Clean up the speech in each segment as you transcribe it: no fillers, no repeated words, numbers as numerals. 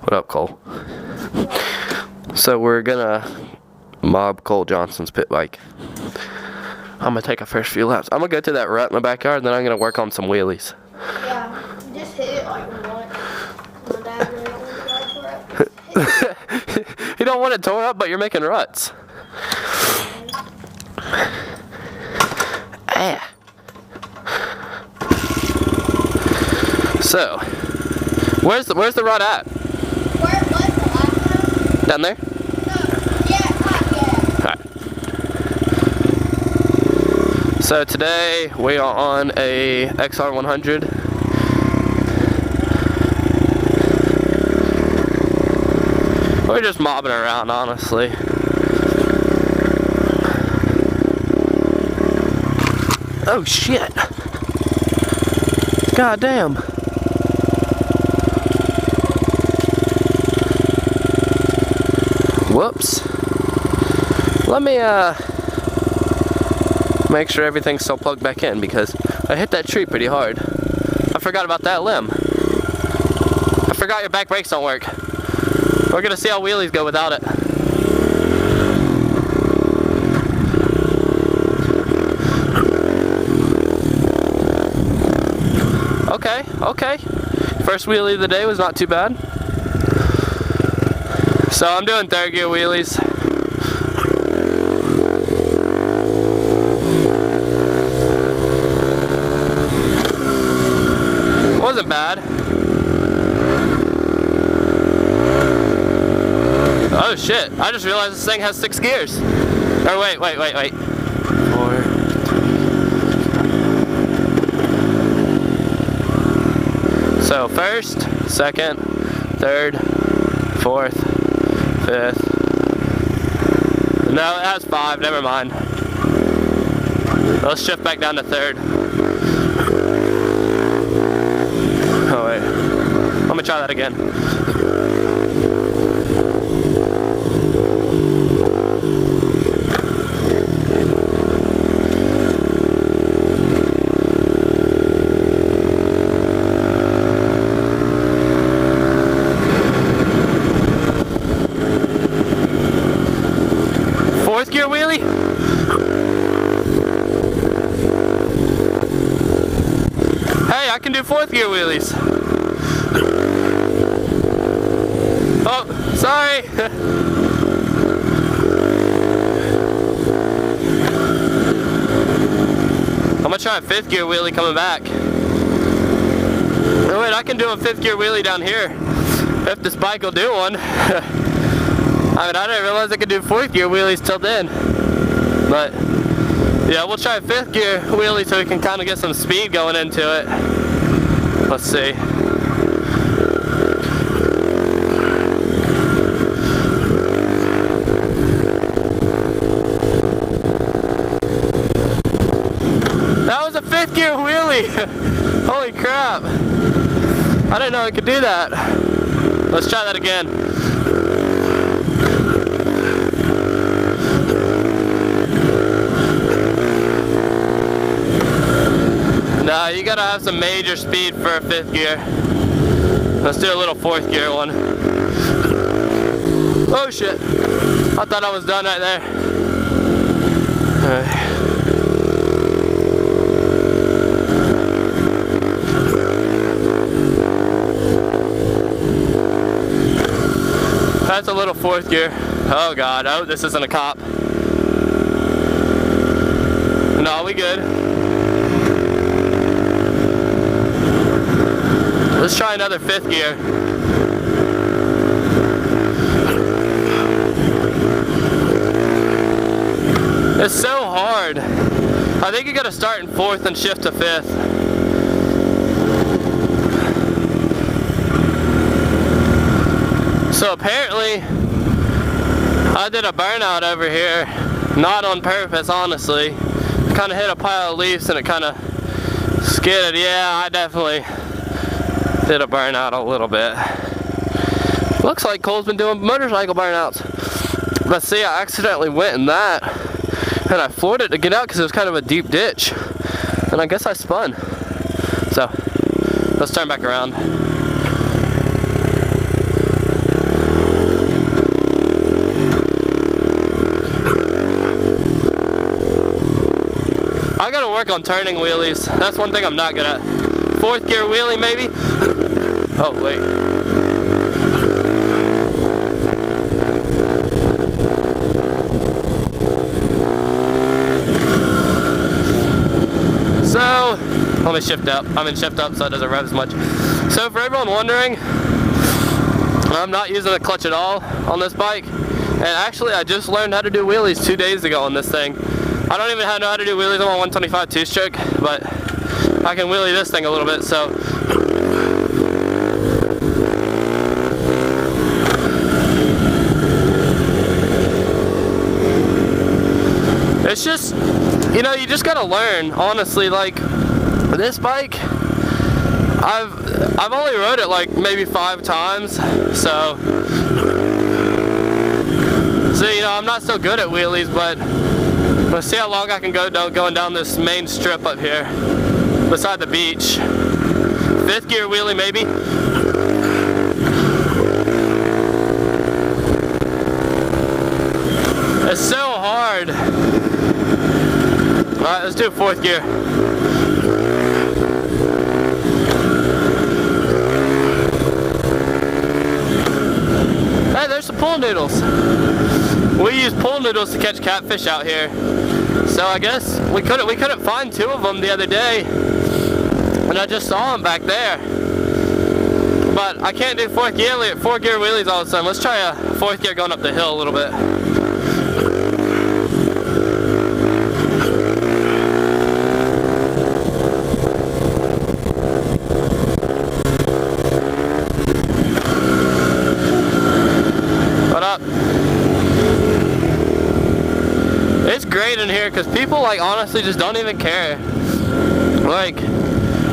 What up, Cole? So we're gonna mob Cole Johnson's pit bike. I'm gonna take a first few laps. I'm gonna go to that rut in the backyard, and then I'm gonna work on some wheelies. Yeah, just hit it like once. My dad really don't want to go for it. You don't want it tore up, but you're making ruts. Ah. So, where's the rut at? Where it was the last time? Down there? Yeah, not yet. Alright. So today we are on a XR100. We're just mobbing around, honestly. Oh shit! God damn! Whoops. Let me make sure everything's still plugged back in, because I hit that tree pretty hard. I forgot about that limb. I forgot your back brakes don't work. We're gonna see how wheelies go without it. Okay. First wheelie of the day was not too bad. So I'm doing third gear wheelies. Wasn't bad. Oh shit, I just realized this thing has 6 gears. Oh wait. 4. So first, second, third, fourth, fifth. No, it has 5, never mind. Let's shift back down to third. Oh wait, let me try that again. Fourth gear wheelie? Hey, I can do 4th gear wheelies. Oh, sorry. I'm gonna try a 5th gear wheelie coming back. Oh wait, I can do a 5th gear wheelie down here if this bike will do one. I mean, I didn't realize I could do 4th gear wheelies till then. But yeah, we'll try a 5th gear wheelie so we can kind of get some speed going into it. Let's see. That was a 5th gear wheelie! Holy crap! I didn't know I could do that. Let's try that again. No, you gotta have some major speed for a 5th gear. Let's do a little 4th gear one. Oh shit! I thought I was done right there. Alright. That's a little 4th gear. Oh god, oh, this isn't a cop. No, we good. Let's try another 5th gear. It's so hard. I think you gotta start in 4th and shift to 5th. So apparently, I did a burnout over here. Not on purpose, honestly. Kind of hit a pile of leaves and it kind of skidded. Yeah, I definitely did a burnout a little bit. Looks like Cole's been doing motorcycle burnouts. But see, I accidentally went in that and I floored it to get out because it was kind of a deep ditch. And I guess I spun. So, let's turn back around. I gotta work on turning wheelies. That's one thing I'm not good at. 4th gear wheelie maybe? Oh, wait. So, let me shift up. I'm in shift up so it doesn't rev as much. So for everyone wondering, I'm not using a clutch at all on this bike. And actually I just learned how to do wheelies 2 days ago on this thing. I don't even know how to do wheelies on my 125 two-stroke, but I can wheelie this thing a little bit, so. It's just, you know, you just gotta learn, honestly. Like, this bike, I've only rode it like maybe 5 times, so you know, I'm not so good at wheelies, but let's see how long I can go going down this main strip up here beside the beach. 5th gear wheelie maybe. It's so hard. Alright, let's do 4th gear. Hey, there's some pool noodles. We use pool noodles to catch catfish out here. So I guess we couldn't find 2 of them the other day. And I just saw them back there. But I can't do 4th gear wheelies all the time. Let's try a 4th gear going up the hill a little bit. What up? It's great in here because people, like, honestly just don't even care. Like,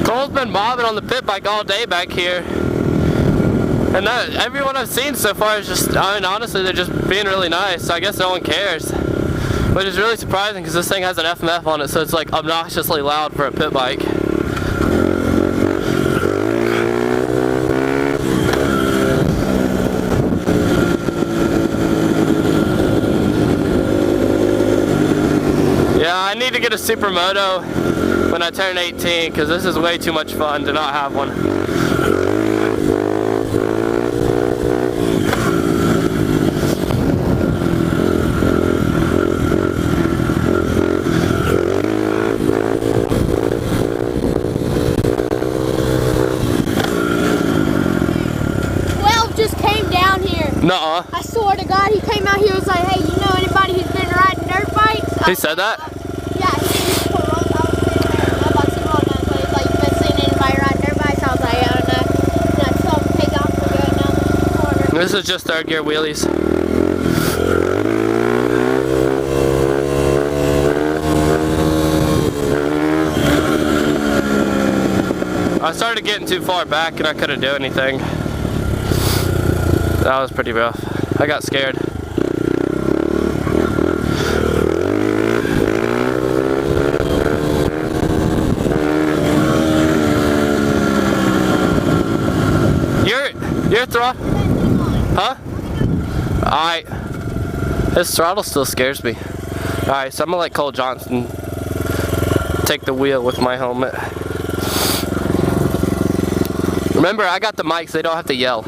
Cole's been mobbing on the pit bike all day back here. And everyone I've seen so far is just, I mean, honestly, they're just being really nice. I guess no one cares. Which is really surprising because this thing has an FMF on it, so it's like obnoxiously loud for a pit bike. Yeah, I need to get a Supermoto when I turn 18 because this is way too much fun to not have one. Just came down here. Nuh-uh. I swear to God, he came out here and was like, hey, you know anybody who's been riding dirt bikes? He said that? Yeah, he just put rolls. I was sitting there and I seen all down. So he's like, you been seeing anybody riding dirt bikes? I was like, I don't know. And I saw him take off and go down the corner. This is just 3rd gear wheelies. I started getting too far back and I couldn't do anything. That was pretty rough. I got scared. Your throttle? Huh? Alright. His throttle still scares me. Alright, so I'm gonna let Cole Johnson take the wheel with my helmet. Remember, I got the mic so they don't have to yell.